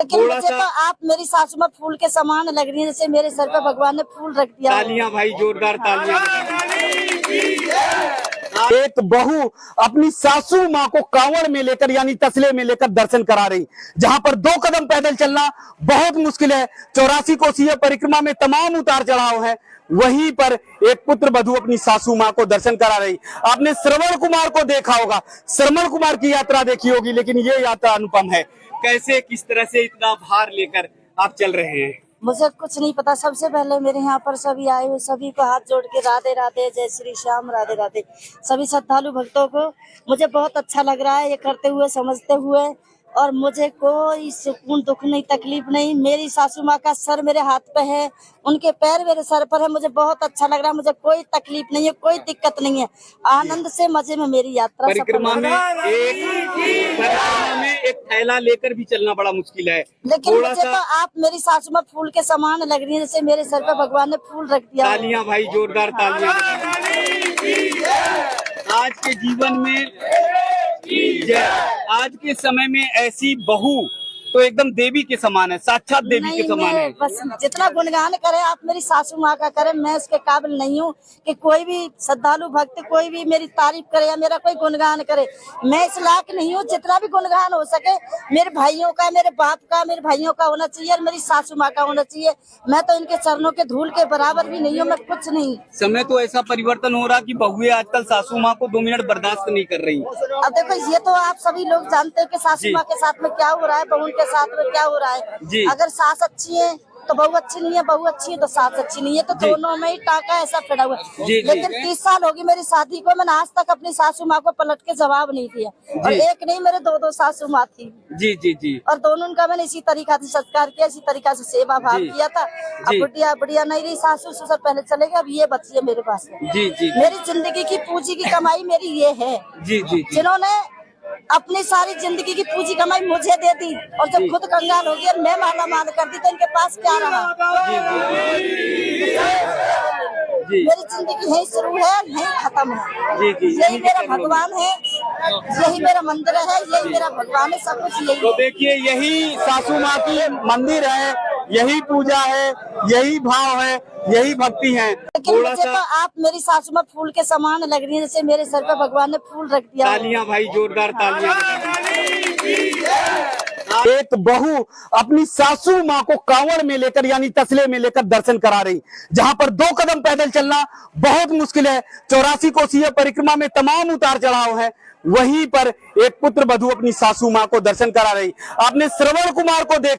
लेकिन मुझे तो आप मेरी सासू माँ फूल के समान लग रही है, जैसे मेरे सर पे भगवान ने फूल रख दिया। तालियां भाई, जोरदार तालियां। एक बहू अपनी सासू माँ को कांवड़ में लेकर यानी तसले में लेकर दर्शन करा रही, जहां पर 2 कदम पैदल चलना बहुत मुश्किल है। 84 कोसीय परिक्रमा में तमाम उतार चढ़ाव है, वहीं पर एक पुत्र वधू अपनी सासू माँ को दर्शन करा रही। आपने श्रवण कुमार को देखा होगा, श्रवण कुमार की यात्रा देखी होगी, लेकिन ये यात्रा अनुपम है। कैसे, किस तरह से इतना भार लेकर आप चल रहे हैं? मुझे कुछ नहीं पता। सबसे पहले मेरे यहाँ पर सभी आए हुए सभी को हाथ जोड़ के राधे राधे, जय श्री श्याम, राधे राधे। सभी श्रद्धालु भक्तों को मुझे बहुत अच्छा लग रहा है ये करते हुए, समझते हुए, और मुझे कोई सुकून, दुख नहीं, तकलीफ नहीं। मेरी सासू माँ का सर मेरे हाथ पे है, उनके पैर मेरे सर पर है। मुझे बहुत अच्छा लग रहा है, मुझे कोई तकलीफ नहीं है, कोई दिक्कत नहीं है। आनंद से, मजे में मेरी यात्रा परिक्रमा में एक थैला लेकर भी चलना बड़ा मुश्किल है। लेकिन मुझे तो आप मेरी सासू माँ फूल के समान लग रही है, जैसे मेरे सर पे भगवान ने फूल रख दिया। तालियां भाई, जोरदार तालियां। आज के जीवन में, आज के समय में ऐसी बहू तो एकदम देवी के समान है, साक्षात देवी के समान है। बस जितना गुणगान करे आप मेरी सासू माँ का करे, मैं इसके काबिल नहीं हूँ कि कोई भी श्रद्धालु भक्त कोई भी मेरी तारीफ करे या मेरा कोई गुणगान करे। मैं इस लायक नहीं हूँ। जितना भी गुणगान हो सके मेरे भाइयों का, मेरे बाप का, मेरे भाइयों का होना चाहिए और मेरी सासू माँ का होना चाहिए। मैं तो इनके चरणों के धूल के बराबर भी नहीं हूँ, मैं कुछ नहीं। समय तो ऐसा परिवर्तन हो रहा कि बहुएं आजकल सासू माँ को 2 मिनट बर्दाश्त नहीं कर रही। अब देखो, ये तो आप सभी लोग जानते हैं कि सासू माँ के साथ में क्या हो रहा है, बहू के साथ में क्या हो रहा है। अगर सास अच्छी है तो बहू अच्छी नहीं है, बहू अच्छी है तो सास अच्छी नहीं है, तो दोनों में ही टाका ऐसा पड़ा हुआ है। लेकिन 30 साल होगी मेरी शादी को, मैंने आज तक अपनी सासू माँ को पलट के जवाब नहीं दिया। और एक नहीं, मेरे 2 सासू माँ थी। जी जी जी। और दोनों का मैंने इसी तरीका से सत्कार किया, इसी तरीका से सेवा भाव किया था। अब बुढ़िया नहीं रही, सासू ससुर पहले चले गए, अब ये बची है मेरे पास। जी जी। मेरी जिंदगी की पूंजी की कमाई मेरी ये है। जी जी। जिन्होंने अपनी सारी जिंदगी की पूंजी कमाई मुझे दे दी, और जब खुद कंगाल हो गया, मैं माला माल कर दी, तो इनके पास क्या रहा? मेरी जिंदगी यही शुरू है, यही खत्म है। यही मेरा भगवान है, यही मेरा मंदिर है, यही मेरा भगवान है, सब कुछ यही। तो देखिए, यही सासू माँ की मंदिर है, यही पूजा है, यही भाव है, यही भक्ति है। लेकिन मुझे तो आप मेरी सासू माँ फूल के समान लग रही है, जैसे मेरे सर पे भगवान ने फूल रख दिया। तालियां भाई, जोरदार तालियां। एक बहू अपनी सासू माँ को कांवड़ में लेकर यानी तसले में लेकर दर्शन करा रही, जहां पर 2 कदम पैदल चलना बहुत मुश्किल है। 84 कोसीय परिक्रमा में तमाम उतार चढ़ाव है, वहीं पर एक पुत्र वधू अपनी सासू माँ को दर्शन करा रही। आपने श्रवण कुमार को देखा